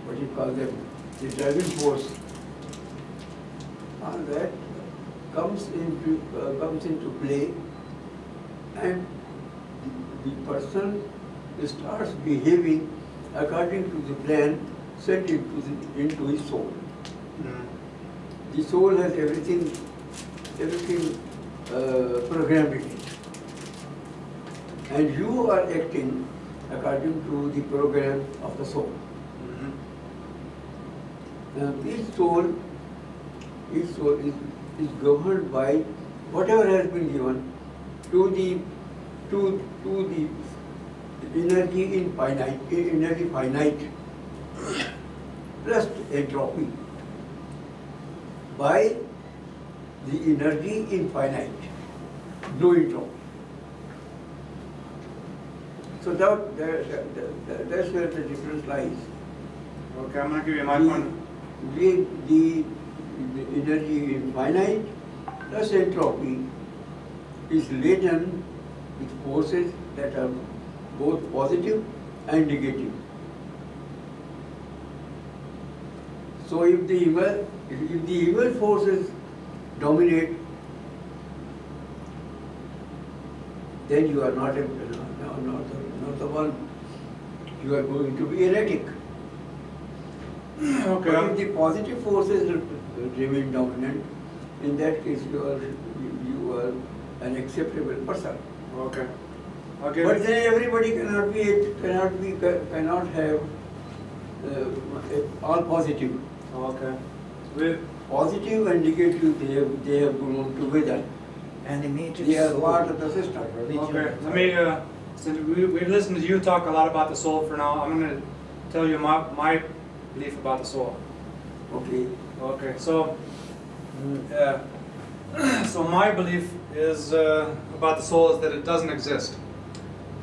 what you call them, the driving force, that comes into play, and the person starts behaving according to the plan set into his soul. The soul has everything programmed in it, and you are acting according to the program of the soul. Now, each soul is governed by whatever has been given to the energy finite plus entropy by the energy infinite, no entropy. So that's where the difference lies. Okay, I'm going to give you my point. The energy infinite plus entropy is laden with forces that are both positive and negative. So if the evil forces dominate, then you are not the one. You are going to be erratic. Okay. But if the positive forces remain dominant, in that case you are an acceptable person. Okay. Okay. But then everybody cannot have all positive. Okay. Positive and negative, they have grown together. And the major They are soul part of the system. of religion. Okay. Let me. Since we've listened to you talk a lot about the soul for now, I'm going to tell you my belief about the soul. Okay. Okay. So. So my belief is about the soul is that it doesn't exist,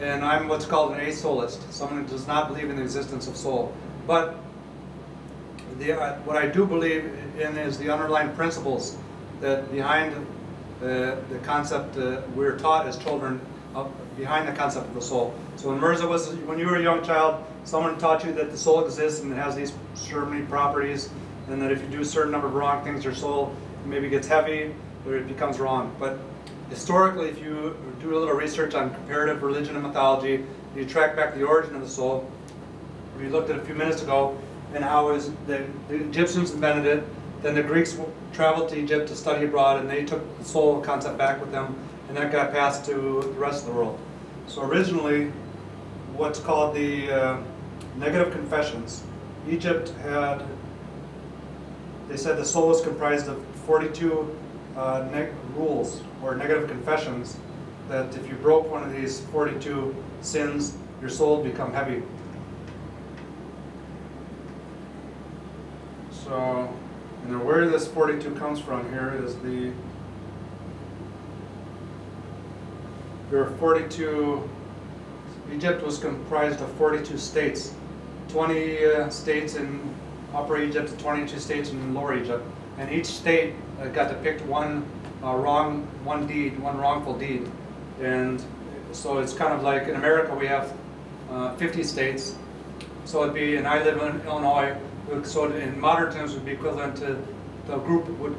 and I'm what's called an asoulist, someone who does not believe in the existence of soul. But what I do believe in is the underlying principles that behind the concept we're taught as children behind the concept of the soul. So when you were a young child, someone taught you that the soul exists and it has these certain properties, and that if you do a certain number of wrong things, your soul maybe gets heavy or it becomes wrong. But historically, if you do a little research on comparative religion and mythology, you track back the origin of the soul. We looked at it a few minutes ago, and how the Egyptians invented it, then the Greeks traveled to Egypt to study abroad, and they took the soul concept back with them, and that got passed to the rest of the world. So originally, what's called the negative confessions, Egypt had, they said the soul was comprised of 42 rules or negative confessions, that if you broke one of these 42 sins, your soul would become heavy. So, and where this 42 comes from here is there are 42, Egypt was comprised of 42 states, 20 states in Upper Egypt, 22 states in Lower Egypt, and each state got to pick one wrongful deed. And so it's kind of like in America we have 50 states, so it'd be, and I live in Illinois, so in modern terms would be equivalent to the group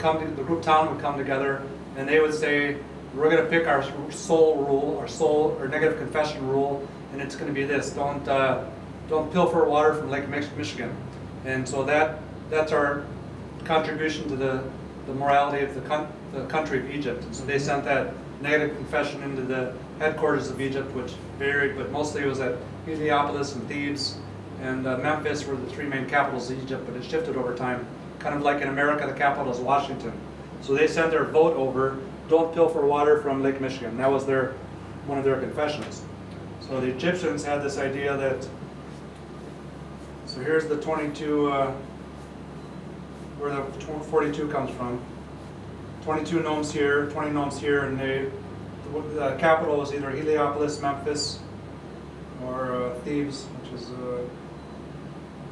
town would come together, and they would say, we're going to pick our soul rule, our soul or negative confession rule, and it's going to be this: don't pilfer water from Lake Michigan. And so that's our contribution to the morality of the country of Egypt. And so they sent that negative confession into the headquarters of Egypt, which varied, but mostly it was at Heliopolis and Thebes and Memphis were the three main capitals of Egypt, but it shifted over time. Kind of like in America, the capital is Washington. So they sent their vote over, don't pilfer water from Lake Michigan. That was one of their confessions. So the Egyptians had this idea that, so here's the 22, where the 42 comes from. 22 gnomes here, 20 gnomes here, and the capital was either Heliopolis, Memphis, or Thebes, which is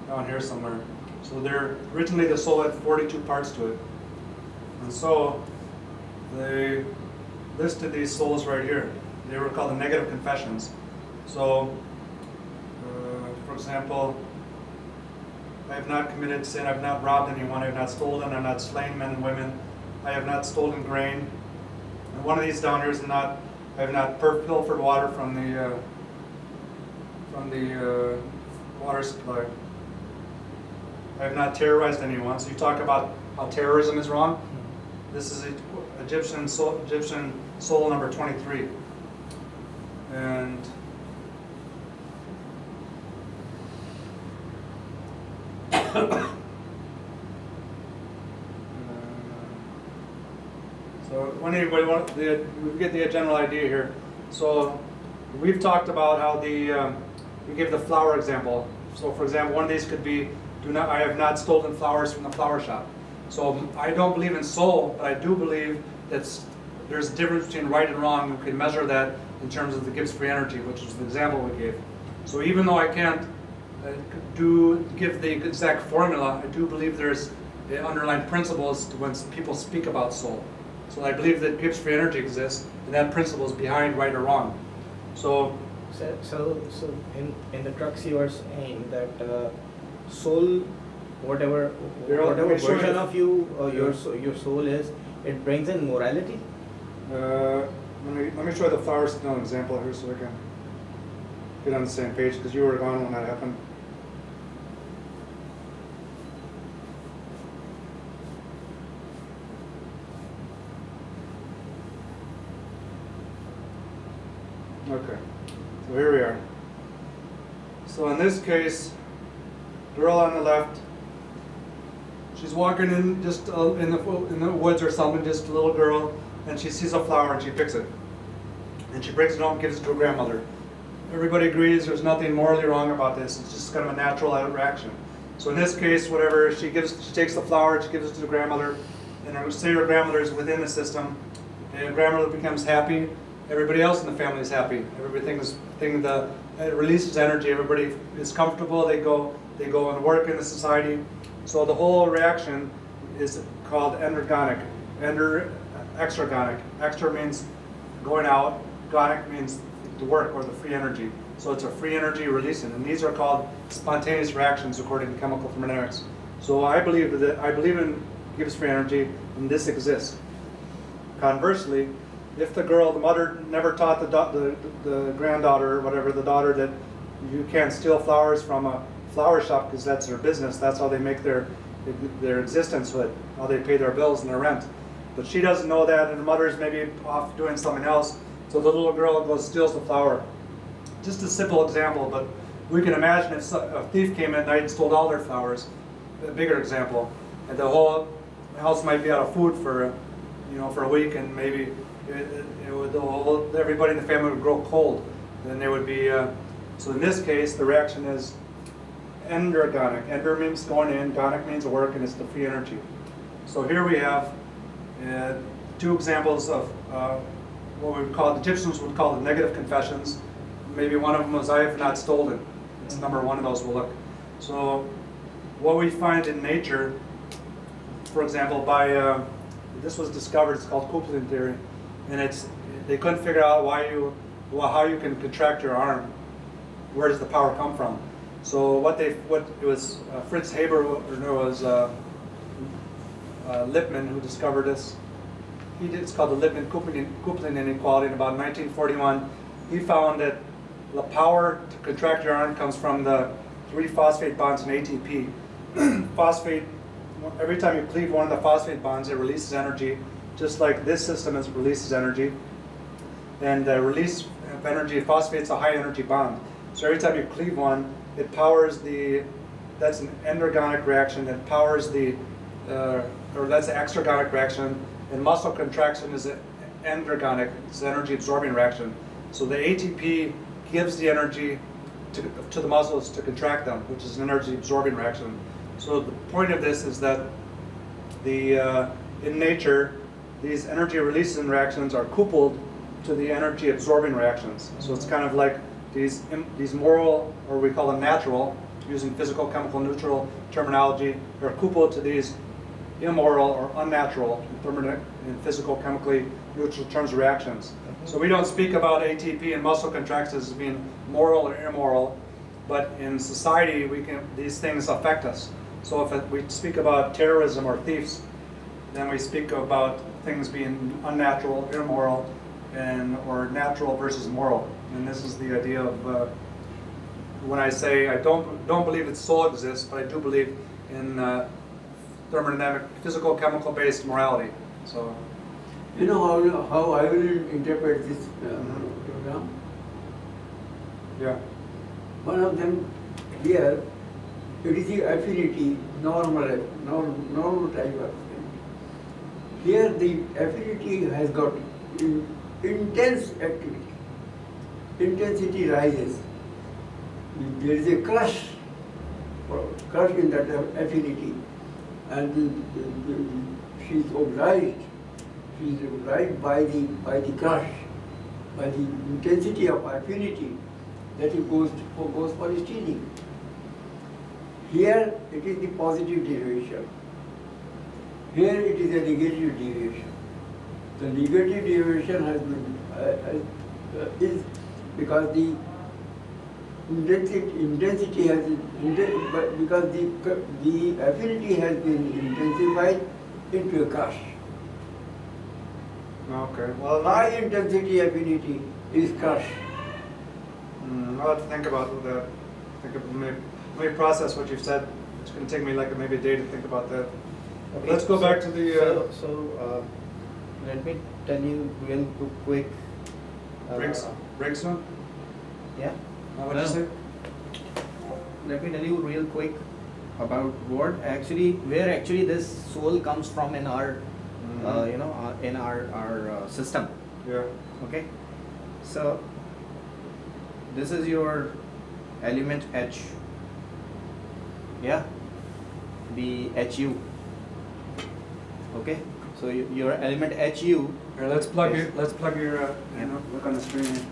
down here somewhere. So originally the soul had 42 parts to it. And so they listed these souls right here. They were called the negative confessions. So, for example, I have not committed sin, I have not robbed anyone, I have not stolen, I have not slain men and women, I have not stolen grain. And one of these down here is I have not pilfered water from the water supply. I have not terrorized anyone. So you talk about how terrorism is wrong. This is Egyptian soul number 23. And so when anybody we get the general idea here. So we've talked about how we give the flower example. So for example, one of these could be, I have not stolen flowers from the flower shop. So I don't believe in soul, but I do believe that there's a difference between right and wrong. We can measure that in terms of the Gibbs free energy, which is the example we gave. So even though I can't give the exact formula, I do believe there's underlying principles when people speak about soul. So I believe that Gibbs free energy exists, and that principle is behind right or wrong. So in the crux you are saying that soul, whatever version of you or your soul is, it brings in morality. Let me try the flower smell example here so we can get on the same page, because you were gone when that happened. Okay, so here we are. So in this case, girl on the left, she's walking in just in the woods or something, just a little girl, and she sees a flower and she picks it. And she breaks it home and gives it to her grandmother. Everybody agrees there's nothing morally wrong about this. It's just kind of a natural reaction. So in this case, whatever, she takes the flower, she gives it to the grandmother, and say her grandmother is within the system, and the grandmother becomes happy. Everybody else in the family is happy. It releases energy. Everybody is comfortable. They go and work in the society. So the whole reaction is called endergonic. Exergonic. Extra means going out. Gonic means the work or the free energy. So it's a free energy releasing, and these are called spontaneous reactions according to chemical thermodynamics. So I believe in Gibbs free energy, and this exists. Conversely, if the mother never taught the granddaughter or whatever, the daughter, that you can't steal flowers from a flower shop because that's their business, that's how they make their existence with, how they pay their bills and their rent. But she doesn't know that, and the mother's maybe off doing something else, so the little girl goes steals the flower. Just a simple example, but we can imagine if a thief came in at night and stole all their flowers, a bigger example, and the whole house might be out of food for a week, and maybe everybody in the family would grow cold. Then they would be, so in this case, the reaction is endergonic. Ender means going in, gonic means work, and it's the free energy. So here we have two examples of what the Egyptians would call the negative confessions. Maybe one of them was, I have not stolen. It's number one of those we'll look. So what we find in nature, for example, this was discovered, it's called coupling theory, and they couldn't figure out how you can contract your arm. Where does the power come from? So it was Fritz Haber, or no, it was Lippmann who discovered this. It's called the Lippmann coupling inequality. In about 1941, he found that the power to contract your arm comes from the 3 phosphate bonds in ATP. Phosphate, every time you cleave one of the phosphate bonds, it releases energy, just like this system releases energy. And the release of energy, phosphate's a high energy bond. So every time you cleave one, it powers that's an endergonic reaction that powers or that's an exergonic reaction, and muscle contraction is an endergonic, it's an energy absorbing reaction. So the ATP gives the energy to the muscles to contract them, which is an energy absorbing reaction. So the point of this is that in nature, these energy releasing reactions are coupled to the energy absorbing reactions. So it's kind of like these moral, or we call them natural, using physical-chemical neutral terminology, are coupled to these immoral or unnatural in physical-chemically neutral terms of reactions. So we don't speak about ATP and muscle contractions as being moral or immoral. but in society these things affect us. So if we speak about terrorism or thieves, then we speak about things being unnatural, immoral, or natural versus moral. And this is the idea of when I say I don't believe that soul exists, but I do believe in thermodynamic, physical-chemical based morality. So, You know how I will interpret this program? yeah. One of them here, it is the affinity, normal type of thing. Here the affinity has got intense activity. Intensity rises. There is a crush in that affinity, and she is obliged by the crush, by the intensity of affinity, that it goes for stealing. Here it is the positive deviation. Here it is a negative deviation. The negative deviation has been is because the intensity has because the affinity has been intensified into a crush. Okay. Well, High intensity affinity is crush. I'll have to think about that. Let me process what you've said. It's going to take me maybe a day to think about that. Okay, Let's go back to the. Let me tell you real quick. Brigson? Yeah. What did you say? Let me tell you real quick about where actually this soul comes from in our, in our system. Yeah. Okay. So this is your element H. Yeah. The HU. Okay. So your element HU. Here, let's plug Yes. your. Look on the screen.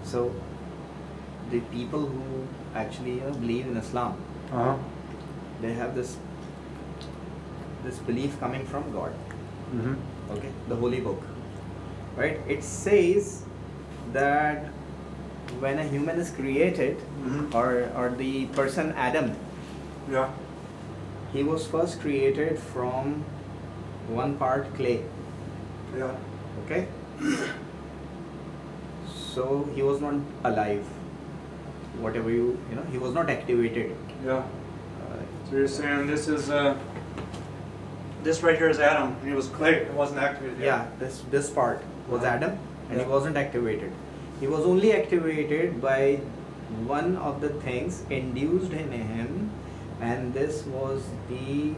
So the people who actually believe in Islam, they have this belief coming from God. Okay, the holy book, right? It says that when a human is created, or the person Adam, Yeah. he was first created from one part clay. Yeah. Okay. So he was not alive. Whatever he was not activated. Yeah. So you're saying this is this right here is Adam, and he was clay. It wasn't activated yet. Yeah, this part was Adam, and he wasn't activated. He was only activated by one of the things induced in him, and this was the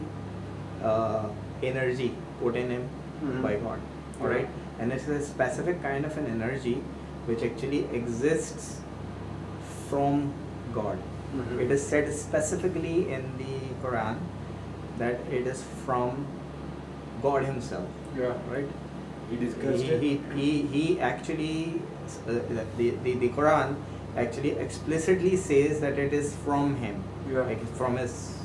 energy put in him by God. All right, and it's a specific kind of an energy which actually exists from God. It is said specifically in the Quran that it is from God Himself. Yeah. Right? He discussed it. He actually, the Quran actually explicitly says that it is from Him, Yeah. like from His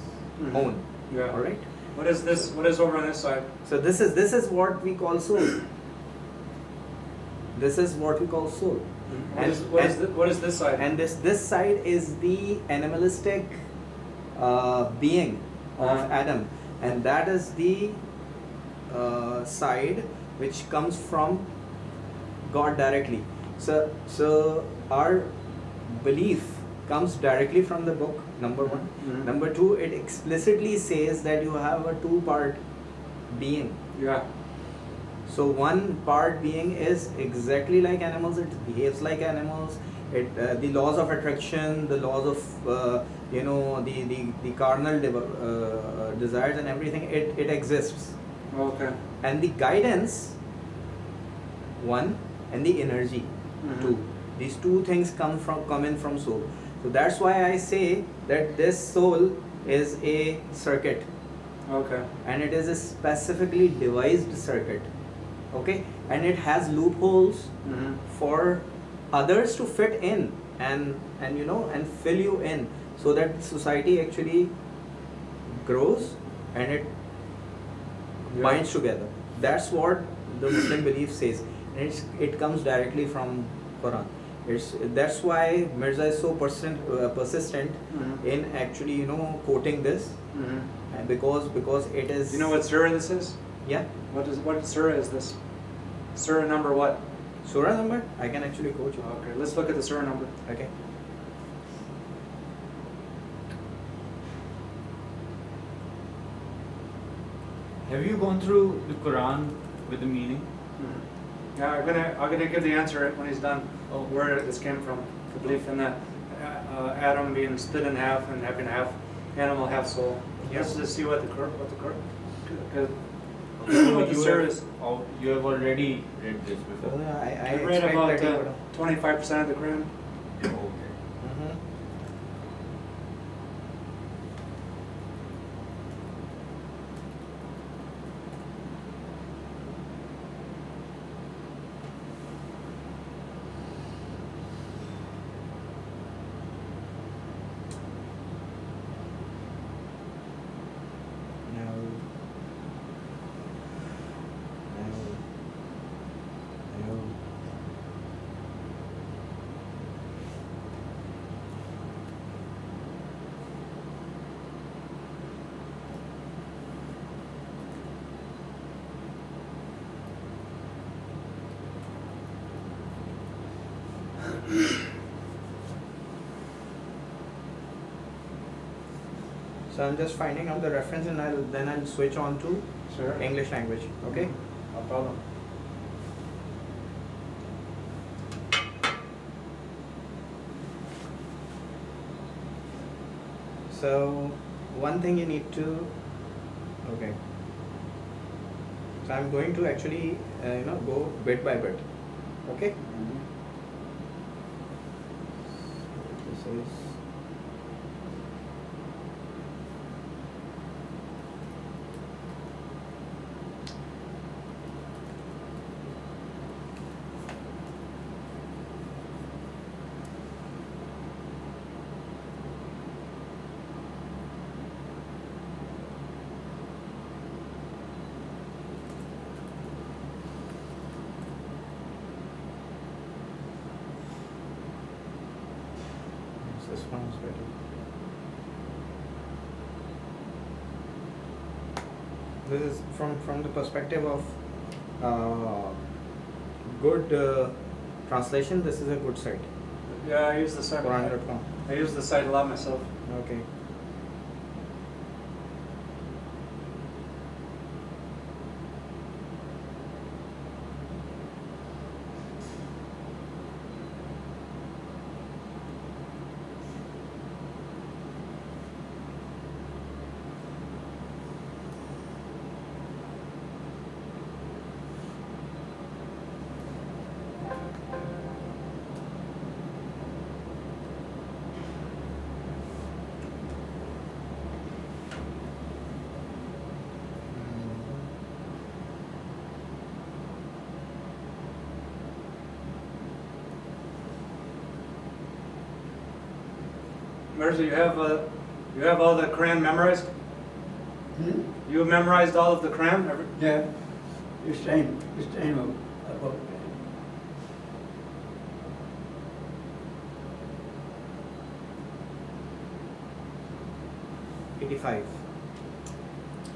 own. Yeah. All right. What is this? What is over on this side? So this is what we call soul. This is what we call soul. What is this side? And this side is the animalistic being of Adam, and that is the side which comes from God directly. So our belief comes directly from the book, number one. Number two, it explicitly says that you have a two-part being. Yeah. So one part being is exactly like animals, it behaves like animals, the laws of attraction, the laws of the carnal desires and everything, it exists. Okay. And the guidance, one, and the energy, two. These two things come in from soul. So that's why I say that this soul is a circuit, Okay. and it is a specifically devised circuit, okay, and it has loopholes Mm-hmm. for others to fit in and you know and fill you in, so that society actually grows and it binds together. That's what the Muslim belief says, and it comes directly from Quran. That's why Mirza is so persistent Mm-hmm. in actually quoting this, Mm-hmm. and because it is. Do you know what surah this is? Yeah, What surah is this? Surah number what? surah number I can actually quote you. Okay, let's look at the surah number. Okay. Have you gone through the Quran with the meaning? Mm-hmm. Yeah, I'm gonna give the answer when he's done. Oh. Where this came from? The belief in that Adam being split in half and having half animal, half soul. Yes. Let's just see what the So what the you surah have, is. you have already read this before. Well, I I read expect about that you would. 25% of the Quran. Okay. Mhm. No. No. No. So I'm just finding out the reference, and I'll switch on to Sure. English language. Okay. No problem. So one thing you need to, okay. So I'm going to actually go bit by bit. Okay. This is. This one is better. This is from the perspective of good translation. This is a good site. Yeah, I use the site. Quran.com. I use the site a lot myself. Okay. Mirza, you have all the Quran memorized? Hmm? You have memorized all of the Quran? Yeah, it's time about 85.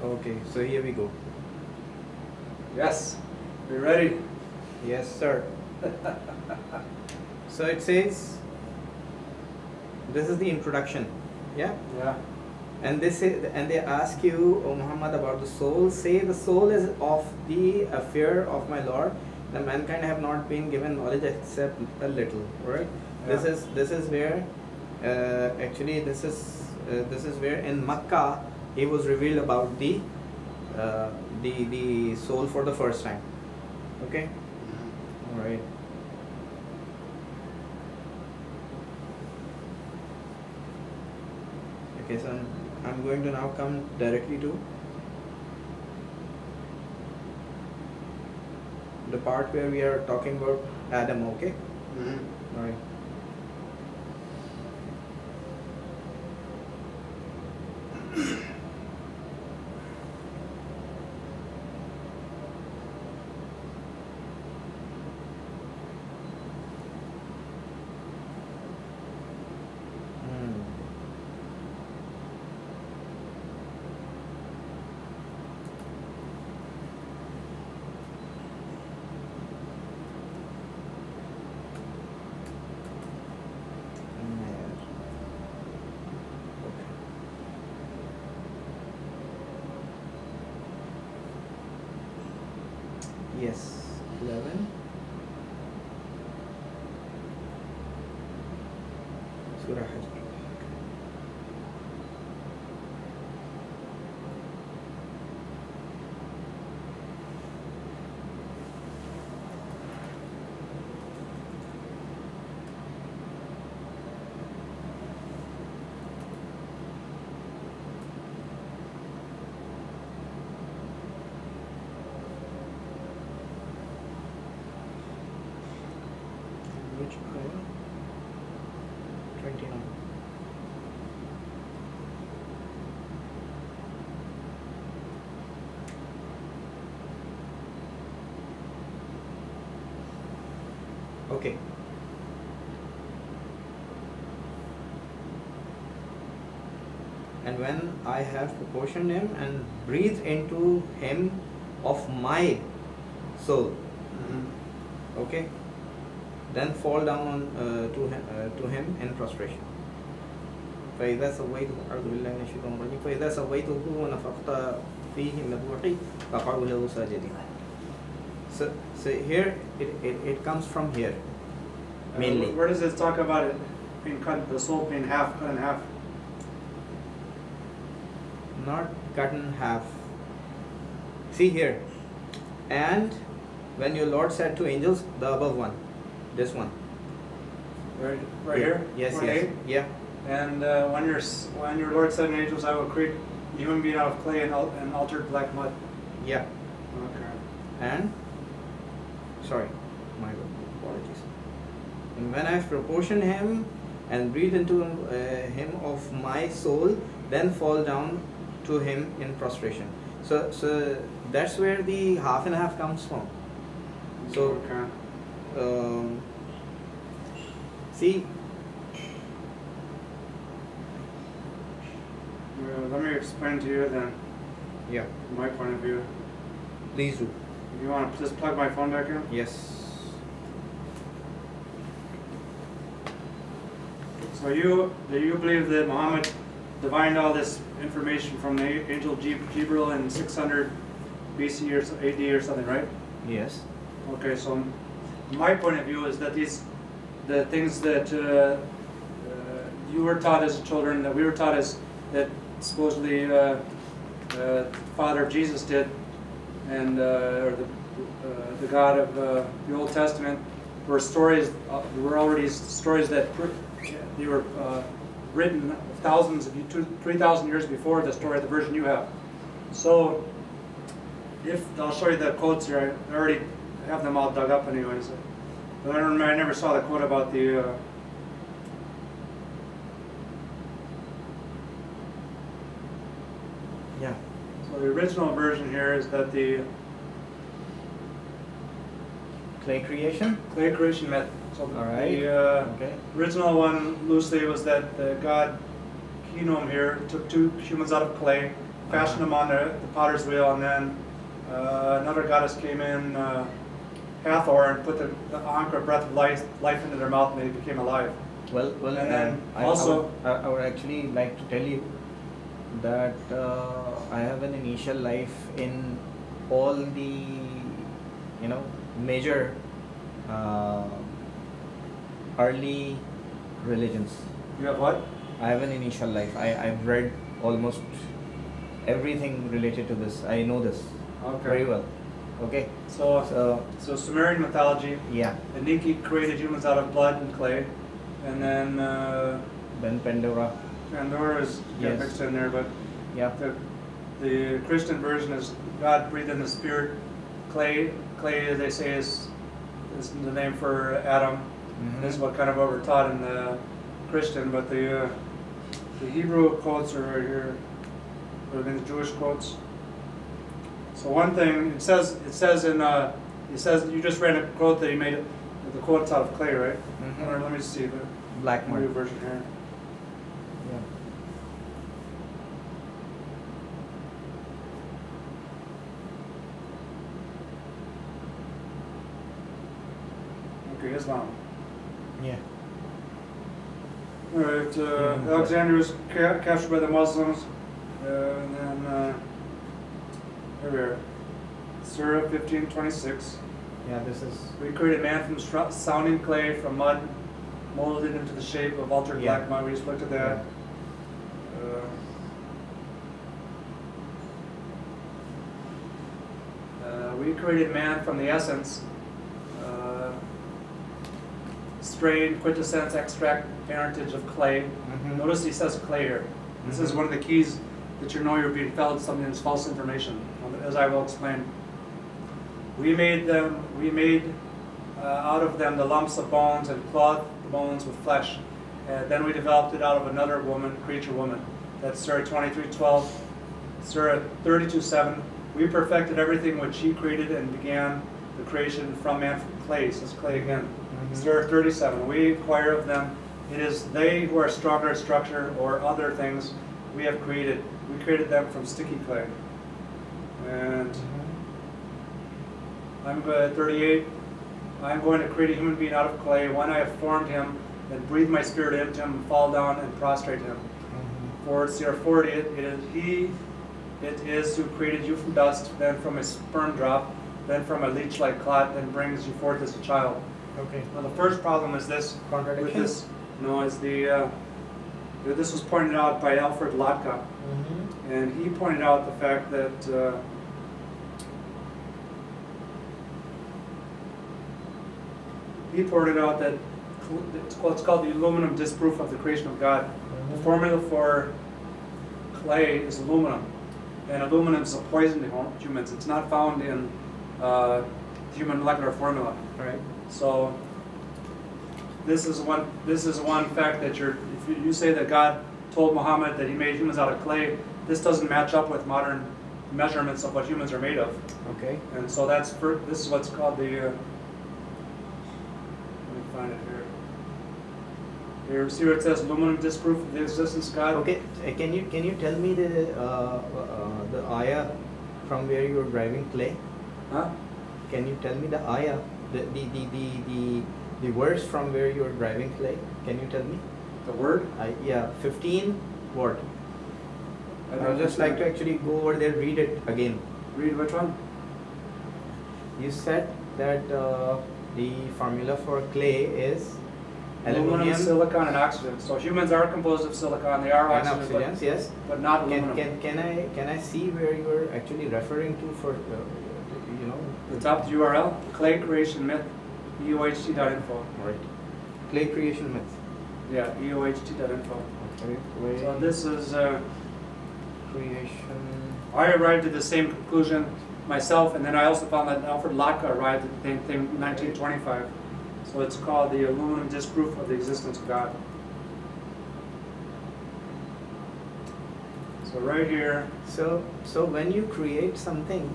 Okay, so here we go. Yes. You ready? Yes, sir. So it says, this is the introduction. Yeah. Yeah. And they ask you, O Muhammad, about the soul. Say, the soul is of the affair of my Lord. The mankind have not been given knowledge except a little. Right? Yeah. This is where actually this is where in Makkah he was revealed about the soul for the first time. Okay. All right. Okay, so I'm going to now come directly to the part where we are talking about Adam, okay? Mm-hmm. Alright. Yes, 11. Surah Hajj. Which ayah? 29. Okay. And when I have proportioned him and breathed into him of my soul, Mm-hmm. okay, then fall down to him in prostration. فإذا سويته أعوذ بالله من الشيطان الرجيم فإذا سويته ونفخت فيه من روحي فقعوا له ساجدين. So here it comes from here mainly. Where does it talk about it being cut, the soul being cut in half? Not cut in half. See here. And when your Lord said to angels, the above one, this one. Right Yeah. here? Yes, 28? yes. Yeah. And when your Lord said to angels, I will create a human being out of clay and altered black mud. Yeah. Okay. And sorry, my apologies. And when I proportioned him and breathed into him of my soul, then fall down to him in prostration. So that's where the half and half comes from. So okay. see, Let me explain to you then, yeah, from my point of view. please do. You want to just plug my phone back in? Yes. So you believe that Muhammad divined all this information from the angel Jibril in 600 BC or AD or something, right? Yes. Okay, so my point of view is that the things that you were taught as children, that we were taught as that supposedly the father of Jesus did, and or the God of the Old Testament, were stories. Were already stories that they were written thousands of 3,000 years before the story, the version you have. So, I'll show you the quotes here. I already have them all dug up, anyways. But I never saw the quote about the. Yeah. So the original version here is that the Clay creation. clay creation method. So All right. the Okay. original one loosely was that God Keenum here took two humans out of clay, fashioned them on the potter's wheel, and then another goddess came in, Hathor, and put the ankh or breath of life into their mouth, and they became alive. Well, And then I would actually like to tell you that I have an initial life in all the, major early religions. You have what? I have an initial life. I've read almost everything related to this. I know this very well. Okay. So Sumerian mythology, Yeah. Enki created humans out of blood and clay, and then then Pandora. Pandora is Yes. mixed in there, but Yeah. the Christian version is God breathed in the spirit. Clay, they say, is the name for Adam. This is what kind of what we're taught in the Christian, but the Hebrew quotes are right here, or the Jewish quotes. So one thing it says you just read a quote that he made the quote's out of clay, right? Or let me see the Black new mud. version here. Yeah. Okay, Islam. Yeah. All right, Yeah. Alexandria was captured by the Muslims, and then here we are, Surah 15:26. Yeah, this is. We created man from sounding clay, from mud, molded into the shape of altered Yeah. black mud. We just looked at that. We created man from the essence, strain, quintessence, extract, parentage of clay. Notice he says clay here. This is one of the keys that you know you're being fed something that's false information, as I will explain. We made out of them the lumps of bones and clothed the bones with flesh. Then we developed it out of another woman, creature woman. That's Surah 23:12. Surah 32:7. We perfected everything which He created and began the creation from man from clay. Says clay again. Surah 37. We acquire of them. It is they who are stronger in structure or other things we have created. We created them from sticky clay. And I'm 38. I'm going to create a human being out of clay. When I have formed him and breathed my spirit into him, fall down and prostrate him. For Surah 40, it is who created you from dust, then from a sperm drop, then from a leech-like clot, then brings you forth as a child. Okay. Now the first problem is this. Contradiction? With this, no, is this was pointed out by Alfred Lotka, and he pointed out the fact that it's called the aluminum disproof of the creation of God. The formula for clay is aluminum, and aluminum is a poison to humans. It's not found in human molecular formula. Right. So this is one fact that if you say that God told Muhammad that He made humans out of clay, this doesn't match up with modern measurements of what humans are made of. Okay. And so this is what's called the. Let me find it here. Here, see where it says aluminum disproof of the existence of God. Okay. Can you tell me the ayah from where you were driving clay? Huh? Can you tell me the ayah, the verse from where you were driving clay? Can you tell me? The word? 15 word. I would just like to actually go over there, read it again. Read which one? You said that the formula for clay is Aluminum, silicon, and oxygen. So humans are composed of silicon. They are and oxygen, oxygens, yes. but not aluminum. Can I see where you were actually referring to for The top URL, Clay Creation Myth, EOHT.info. Right. Clay creation myth. Yeah, EOHT.info. Okay. Clay So this is, creation. I arrived at the same conclusion myself, and then I also found that Alfred Lotka arrived at the same thing in 1925. So it's called the aluminum disproof of the existence of God. So right here, So when you create something,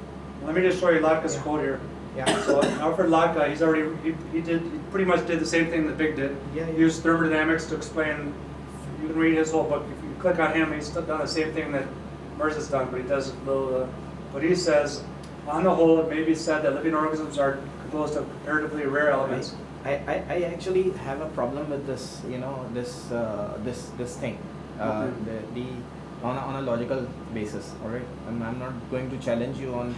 let me just show you Lotka's Yeah. quote here. yeah. So Alfred Lotka, he pretty much did the same thing that Big did. Yeah, He yeah. used thermodynamics to explain. You can read his whole book. If you click on him, he's done the same thing that Mirza's done, but he does a little. But he says, on the whole, it may be said that living organisms are composed of comparatively rare elements. I actually have a problem with this, this thing, Okay. on a logical basis. All right, I'm not going to challenge you on